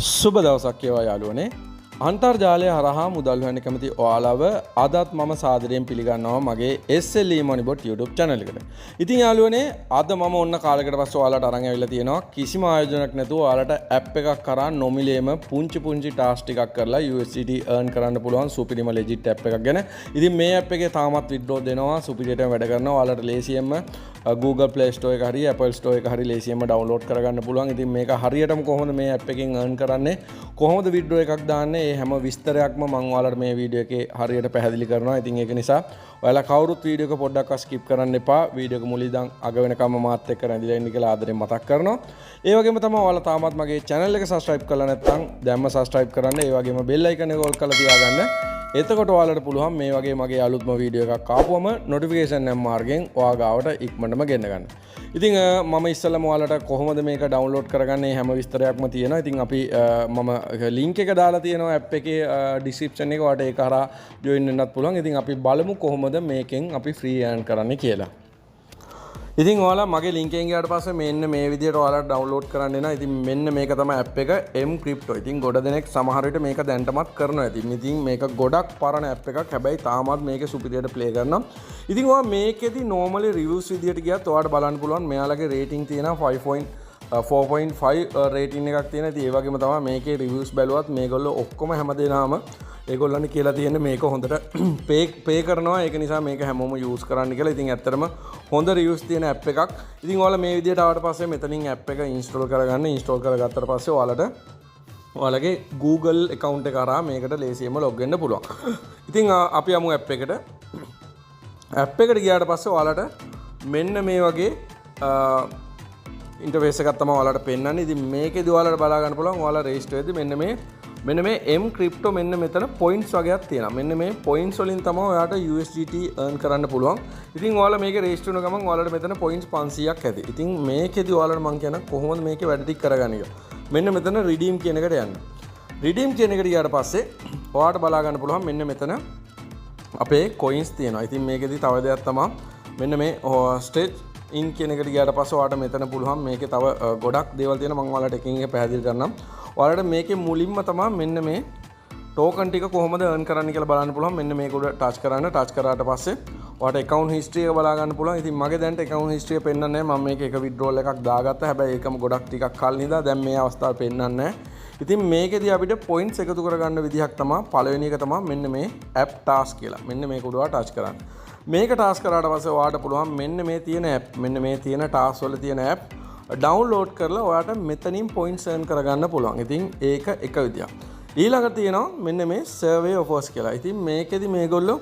සුබ දවසක් වේවා යාළුවනේ. අන්තර්ජාලය හරහා මුදල් හොයන්න කැමති ඔයාලව අදත් මම සාදරයෙන් පිළිගන්නවා මගේ SLE Moneybot YouTube channel එකට. ඉතින් යාළුවනේ අද මම ඔන්න කාලයකට පස්සේ ඔයාලට අරන් ඇවිල්ලා තියෙනවා කිසිම ආයෝජනයක් නැතුව ඔයාලට app එකක් කරා නොමිලේම පුංචි ටාස්ක් ටිකක් කරලා USDT earn කරන්න පුළුවන් සුපිරිම legit app එකක් ගැන. ඉතින් මේ app එකේ තාමත් withdraw දෙනවා සුපිරියටම වැඩ කරනවා. ඔයාලට ලේසියෙන්ම Google Play Store එක හරි Apple Store එක හරි ලේසියෙන්ම download කරගන්න පුළුවන්. ඉතින් මේක හරියටම කොහොමද මේ app එකෙන් earn කරන්නේ? කොහොමද withdraw එකක් දාන්නේ? මේ හැම විස්තරයක්ම මම ඔයාලට මේ වීඩියෝ එකේ හරියට පැහැදිලි කරනවා. ඉතින් ඒක නිසා ඔයාලා කවුරුත් වීඩියෝ එක පොඩ්ඩක්වත් skip කරන්න එපා. වීඩියෝ එක මුලින් ඉඳන් අග වෙනකම්ම මාත් එක්ක රැඳිලා ඉන්න කියලා ආදරෙන් මතක් කරනවා. ඒ වගේම තමයි ඔයාලා තාමත් මගේ channel එක subscribe කරලා නැත්නම් දැන්ම subscribe කරන්න. ඒ වගේම bell icon එක all කරලා තියාගන්න. එතකොට ඔයාලට පුළුවන් මේ වගේ මගේ අලුත්ම වීඩියෝ එකක් ආපුවම notification එක මාර්ගෙන් ඔයා ගාවට ඉක්මනටම ගෙන්න ගන්න. ඉතින් මම ඉස්සෙල්ලාම ඔයාලට කොහොමද මේක download කරගන්නේ හැම විස්තරයක්ම තියෙනවා. ඉතින් අපි මම link එක දාලා තියෙනවා app එකේ description එක ඔයාලට ඒක හරහා join වෙන්නත් පුළුවන්. ඉතින් අපි බලමු කොහොමද මේකෙන් අපි free earn කරන්නේ කියලා. ඉතින් ඔයාලා මගේ link එකෙන් ගියාට පස්සේ මෙන්න මේ විදිහට ඔයාලට download කරන්න වෙනවා. ඉතින් මෙන්න මේක තමයි app එක M Crypto. ඉතින් ගොඩ දෙනෙක් සමහර විට මේක දැන්ටමත් කරනවා ඇති. ඉතින් මේක ගොඩක් පරණ app එකක්. හැබැයි තාමත් මේක සුපිරියට play කරනවා. ඉතින් ඔයා මේකෙදි normally reviews විදිහට ගියත් ඔයාලට බලන්න පුළුවන් මෙයාලගේ rating තියෙනවා 4.5 rating එකක් තියෙනවා. ඉතින් ඒ වගේම තමයි මේකේ reviews බැලුවත් මේගොල්ලෝ ඔක්කොම හැමදේනම ඒගොල්ලන්ට කියලා තියෙන්නේ මේක හොඳට pay කරනවා. ඒක නිසා මේක හැමෝම use කරන්න කියලා. ඉතින් ඇත්තටම හොඳ reviews තියෙන app එකක්. ඉතින් ඔයාලා මේ විදිහට ආවට පස්සේ මෙතනින් app එක install කරගන්න. install කරගත්තට පස්සේ ඔයාලගේ Google account එක හරහා මේකට ලේසියෙන්ම log වෙන්න පුළුවන්. ඉතින් අපි යමු app එකට. app එකට ගියාට පස්සේ ඔයාලට මෙන්න මේ වගේ interface එකක් තමයි ඔයාලට පෙන්වන්නේ. ඉතින් මේකේදී ඔයාලට බලා ගන්න පුළුවන් ඔයාලා register වෙද්දී මෙන්න මේ M Crypto මෙන්න මෙතන points වගේක් තියෙනවා. මෙන්න මේ points වලින් තමයි ඔයාලට USDT earn කරන්න පුළුවන්. ඉතින් ඔයාලා මේකේ register වෙන ගමන් ඔයාලට මෙතන points 500ක් ඇති. ඉතින් මේකේදී ඔයාලට මම කියන කොහොමද මේකේ වැඩ ටික කරගන්නේ කියලා. මෙන්න මෙතන redeem කියන එකට යන්න. redeem කියන එකට ගියාට පස්සේ ඔයාලට බලා ගන්න පුළුවන් මෙන්න මෙතන අපේ coins තියෙනවා. ඉතින් මේකේදී තව දෙයක් තමයි මෙන්න මේ stretch in කියන එකට ගියාට පස්සේ ඔයාලට මෙතන පුළුවන් මේකේ තව ගොඩක් දේවල් තියෙනවා. මම ඔයාලට එකින් එක පැහැදිලි කරන්නම්. ඔයාලට මේකේ මුලින්ම තමයි මෙන්න මේ token ටික කොහොමද earn කරන්න කියලා බලන්න පුළුවන්. මෙන්න මේක උඩ touch කරන්න. touch කරාට පස්සේ ඔයාලට account history එක බලා ගන්න පුළුවන්. ඉතින් මගේ දැන්ට account history එක පෙන්නන්නේ නැහැ. මම මේක එක withdrawal එකක් දාගත්තා. හැබැයි ඒකම ගොඩක් ටිකක් කල් නිදා දැන් මේ අවස්ථාවේ පෙන්නන්නේ නැහැ. ඉතින් මේකෙදී අපිට points එකතු කරගන්න විදිහක් තමයි පළවෙනි එක තමයි මෙන්න මේ app task කියලා. මෙන්න මේක උඩ touch කරන්න. මේක task කරාට පස්සේ ඔයාලට පුළුවන් මෙන්න මේ තියෙන app මෙන්න මේ තියෙන task වල තියෙන app download කරලා ඔයාලට මෙතනින් points earn කරගන්න පුළුවන්. ඉතින් ඒක එක විදියක්. ඊළඟට තියෙනවා මෙන්න මේ survey offers කියලා. ඉතින් මේකෙදි මේගොල්ලෝ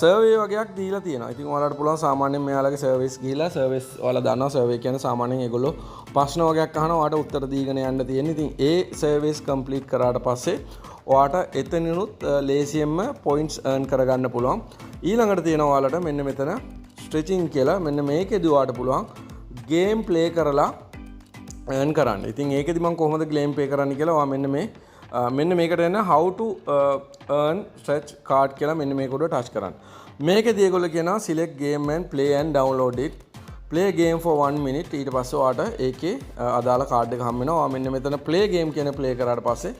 survey වගේක් දීලා තියෙනවා. ඉතින් ඔයාලට පුළුවන් සාමාන්‍යයෙන් මෙයාලගේ service ගිහිලා service ඔයාලා දන්නවා survey කියන්නේ සාමාන්‍යයෙන් ඒගොල්ලෝ ප්‍රශ්න වගේක් අහනවා ඔයාලට උත්තර දීගෙන යන්න තියෙන්නේ. ඉතින් ඒ service complete කරාට පස්සේ ඔයාලට එතනිනුත් ලේසියෙන්ම points earn කරගන්න පුළුවන්. ඊළඟට තියෙනවා ඔයාලට මෙන්න මෙතන stretching කියලා. මෙන්න මේකෙදි ඔයාලට පුළුවන් game play කරලා earn කරන්න. ඉතින් ඒකෙදි මම කොහොමද game play කරන්න කියලා ඔයා මෙන්න මේකට එන how to earn stretch card කියලා මෙන්න මේක උඩ touch කරන්න. මේකෙදී ඒගොල්ලෝ කියනවා select game and play and download it. play game for 1 minute. ඊට පස්සේ ඔයාලට ඒකේ අදාළ කාඩ් එක හම්බ වෙනවා. ඔයා මෙන්න මෙතන play game කියන play කරාට පස්සේ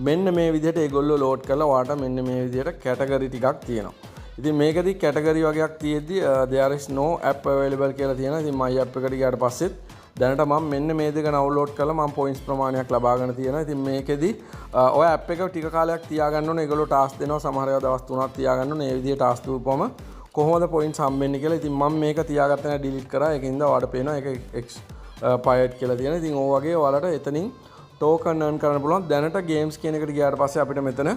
මෙන්න මේ විදිහට ඒගොල්ලෝ load කරලා ඔයාලට මෙන්න මේ විදිහට category ටිකක් තියෙනවා. ඉතින් මේකදී category වගේක් තියෙද්දි there is no app available කියලා තියෙනවා. ඉතින් my app එකට ගියාට පස්සෙත් දැනට මම මෙන්න මේ දෙක download කරලා මම points ප්‍රමාණයක් ලබාගෙන තියෙනවා. ඉතින් මේකෙදී ඔය app එක ටික කාලයක් තියාගන්න ඕනේ. ඒගොල්ලෝ task දෙනවා. සමහර ඒවා දවස් 3ක් තියාගන්න ඕනේ. මේ විදිහේ task දුවපුවම කොහොමද points හම්බෙන්නේ කියලා. ඉතින් මම මේක තියාගත්ත නැහැ delete කරා. ඒකින්ද ඔයාලට පේනවා ඒක expired කියලා තියෙනවා. ඉතින් ඕ වගේ ඔයාලට එතනින් token earn කරන්න පුළුවන්. දැනට games කියන එකට ගියාට පස්සේ අපිට මෙතන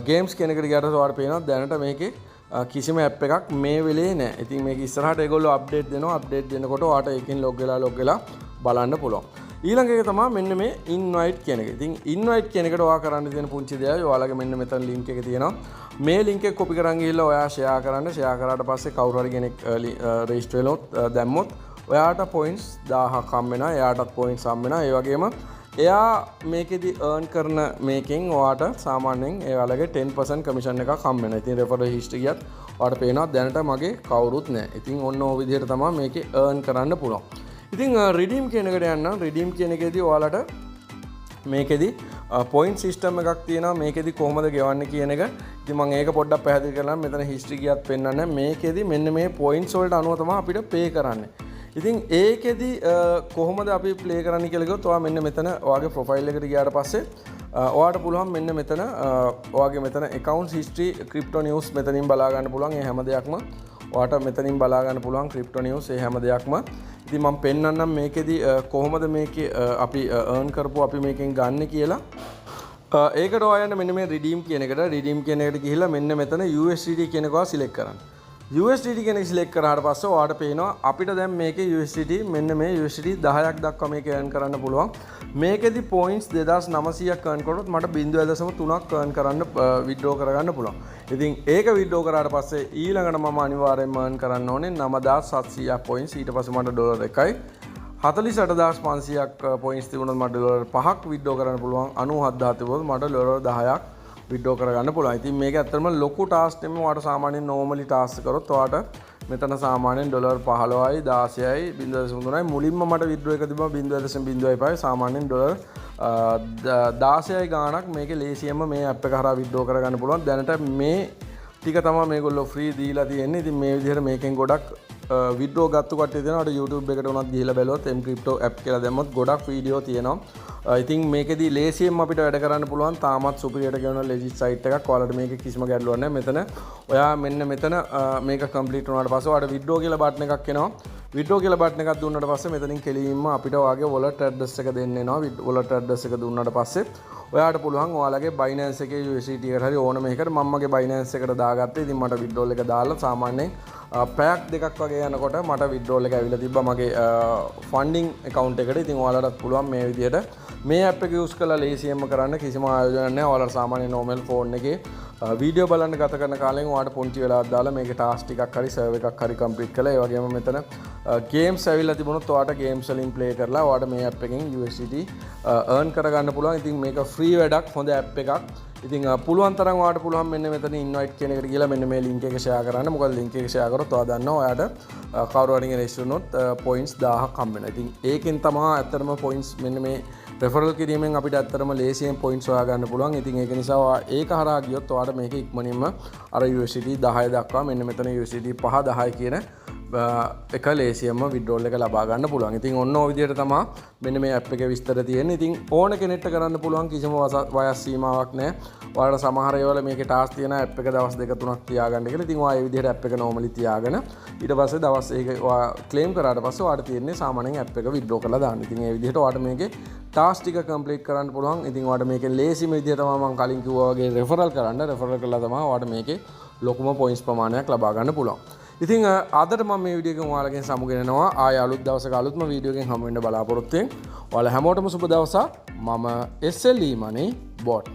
games කියන එකට ගියාට ඔයාලට පේනවා දැනට මේකේ කිසිම app එකක් මේ වෙලේ නැහැ. ඉතින් මේක ඉස්සරහට ඒගොල්ලෝ අප්ඩේට් දෙනවා. අප්ඩේට් දෙනකොට ඔයාලට ඒකෙන් log වෙලා බලන්න පුළුවන්. ඊළඟ එක තමයි මෙන්න මේ invite කියන එක. ඉතින් invite කියන එකට ඔයා කරන්න තියෙන පුංචි දෙයක් ඔයාලගේ මෙන්න මෙතන link එක තියෙනවා. මේ link එක copy කරන් ගිහිල්ලා ඔයා share කරන්න. share කරාට පස්සේ කවුරු හරි කෙනෙක් register වෙලොත් දැම්මොත් ඔයාට points 1000ක් හම්බ වෙනවා. එයාටත් points හම්බ වෙනවා. ඒ වගේම එයා මේකෙදි earn කරන මේකෙන් ඔයාට සාමාන්‍යයෙන් එයාලගේ 10% commission එකක් හම්බ වෙනවා. ඉතින් referral history ගියත් ඔයාට පේනවා දැනට මගේ කවුරුත් නැහැ. ඉතින් ඔන්න ඔය විදිහට තමයි මේකේ earn කරන්න පුළුවන්. ඉතින් redeem කියන එකට යන්න redeem කියන එකේදී ඔයාලට මේකෙදි පොයින්ට් සිස්ටම් එකක් තියෙනවා මේකෙදි කොහොමද ගෙවන්නේ කියන එක. ඉතින් මම ඒක පොඩ්ඩක් පැහැදිලි කරලා මෙතන හිස්ටරි ගියත් පෙන්නන්නේ. මේකෙදි මෙන්න මේ පොයින්ට්ස් වලට අනුව තමයි අපිට පේ කරන්නේ. ඉතින් ඒකෙදි කොහොමද අපි ප්ලේ කරන්නේ කියලා කිව්වොත් ඔයා මෙන්න මෙතන ඔයාගේ ප්‍රොෆයිල් එකට ගියාට පස්සේ ඔයාට පුළුවන් මෙන්න මෙතන ඔයාගේ මෙතන accounts history crypto news මෙතනින් බලා ගන්න පුළුවන්. මේ හැම දෙයක්ම ඔයාට මෙතනින් බලා ගන්න පුළුවන් crypto news ඒ හැම දෙයක්ම. ඉතින් මම පෙන්නන්නම් මේකෙදි කොහොමද මේකේ අපි earn කරපුවා අපි මේකෙන් ගන්න කියලා. ඒකට ඔයාලට මෙන්න මේ redeem කියන එකට ගිහිල්ලා මෙන්න මෙතන USDT කියන එක ඔයා select කරන්න. USDT කෙනෙක් සිලෙක්ට් කරාට පස්සේ ඔයාට පේනවා අපිට දැන් මේකේ USDT මෙන්න මේ USDT 10ක් දක්වා මේක earn කරන්න පුළුවන්. මේකෙදි points 2900ක් earn කරොත් මට 0.3ක් earn කරන්න withdraw කරගන්න පුළුවන්. ඉතින් ඒක withdraw කරාට පස්සේ ඊළඟට මම අනිවාර්යෙන්ම earn කරන්න ඕනේ 9700ක් points. ඊට පස්සේ මට ඩොලර් 1යි 48500ක් points තිබුණොත් මට ඩොලර් 5ක් withdraw කරන්න පුළුවන්. 97000 තිබුණොත් මට ඩොලර් 10ක් විඩ්‍රෝ කරගන්න පුළුවන්. ඉතින් මේක ඇත්තටම ලොකු ටාස්ක් නෙමෙයි. ඔයාලට සාමාන්‍යයෙන් normally ටාස්ක් කරොත් ඔයාලට මෙතන සාමාන්‍යයෙන් ඩොලර් 15යි 16යි 0.3යි මුලින්ම මට විඩ්‍රෝ එක තිබුණා 0.05යි සාමාන්‍යයෙන් ඩොලර් 16යි ගාණක් මේකේ ලේසියෙන්ම මේ ඇප් එක හරහා විඩ්‍රෝ කරගන්න පුළුවන්. දැනට මේ ටික තමයි මේගොල්ලෝ ෆ්‍රී දීලා තියෙන්නේ. ඉතින් මේ විදිහට මේකෙන් ගොඩක් විඩ්‍රෝ ගත්ත කට්ටිය තියෙනවා. YouTube එකට උනත් ගිහිල්ලා බැලුවොත් mcrypto app කියලා දැම්මොත් ගොඩක් වීඩියෝ තියෙනවා. ඉතින් මේකෙදි ලේසියෙන් අපිට වැඩ කරන්න පුළුවන්. තාමත් සුපිරියට ගෙවන legit site එකක්. ඔයාලට මේකේ කිසිම ගැටලුවක් නැහැ. මෙතන ඔයා මෙන්න මෙතන මේක complete වුණාට පස්සේ ඔයාලට withdraw කියලා button එකක් එනවා. withdraw කියලා button එකක් දුන්නාට පස්සේ මෙතනින් කෙලින්ම අපිට ඔයාගේ wallet address එක දෙන්න එනවා. wallet address එක දුන්නාට පස්සේ ඔයාට පුළුවන් ඔයාලගේ Binance එකේ USDT එකට හරි ඕනම එකකට මම මගේ Binance එකට දාගත්තා. ඉතින් මට withdrawal එක දාලා සාමාන්‍යයෙන් පැයක් දෙකක් වගේ යනකොට මට withdrawal එක ඇවිල්ලා තිබ්බා මගේ funding account එකට. ඉතින් ඔයාලටත් පුළුවන් මේ විදිහට මේ app එක use කරලා ලේසියෙන්ම කරන්න කිසිම ආයෝජනයක් නැහැ. ඔයාලා සාමාන්‍ය normal phone එකේ වීඩියෝ බලන්න ගත කරන කාලෙන් ඔයාලට පොන්ටි වෙලාවක් දාලා මේකේ task ටිකක් හරි serve එකක් හරි complete කරලා ඒ වගේම මෙතන games ඇවිල්ලා තිබුණොත් ඔයාලට games වලින් play කරලා ඔයාලට මේ app එකෙන් USDT earn කරගන්න පුළුවන්. ඉතින් මේක free වැඩක් හොඳ app එකක්. ඉතින් පුළුවන් තරම් ඔයාලට පුළුවන් මෙන්න මෙතන invite කියන එකට ගිහලා මෙන්න මේ link එක share කරන්න. මොකද link එක share කරොත් ඔයා දන්නවා ඔයාලට කවුරු හරි register වුණොත් points 1000ක් හම්බ වෙනවා. ඉතින් ඒකෙන් තමයි ඇත්තටම points මෙන්න මේ referral කිරීමෙන් අපිට ඇත්තටම ලේසියෙන් points හොයා ගන්න පුළුවන්. ඉතින් ඒක නිසා ඔයා ඒක හරහා ගියොත් ඔයාලට මේක ඉක්මනින්ම අර USDT 10 දක්වා මෙන්න මෙතන USDT 5 10 කියන එක ලේසියෙන්ම withdrawal එක ලබා ගන්න පුළුවන්. ඉතින් ඔන්න ඔය විදිහට තමයි මෙන්න මේ app එකේ විස්තර තියෙන්නේ. ඉතින් ඕන කෙනෙක්ට කරන්න පුළුවන් කිසිම වයස් සීමාවක් නැහැ. ඔයාලට සමහර ඒවාල මේකේ ටාස්ක් තියෙන app එක දවස් 2-3ක් තියාගන්න කියලා. ඉතින් ඔයා මේ විදිහට app එක normally තියාගෙන ඊට පස්සේ දවස් ඒක ඔයා claim කරාට පස්සේ ඔයාලට තියෙන්නේ සාමාන්‍යයෙන් app එක withdraw කරලා දාන්න. ඉතින් මේ විදිහට ඔයාලට මේකේ ටාස්ක් ටික complete කරන්න පුළුවන්. ඉතින් ඔයාලට මේකේ ලේසිම විදිහ තමයි මම කලින් කිව්වා වගේ referral කරන්න. referral කළා තමයි ඔයාලට මේකේ ලොකුම points ප්‍රමාණයක් ලබා ගන්න පුළුවන්. ඉතින් අදට මම මේ වීඩියෝ එකෙන් ඔයාලගෙන් සමුගෙන යනවා. ආය අලුත් දවසක අලුත්ම වීඩියෝ එකෙන් හමු වෙන්න බලාපොරොත්තු වෙන. ඔයාලා හැමෝටම සුබ දවසක්. මම SLE Money Bot.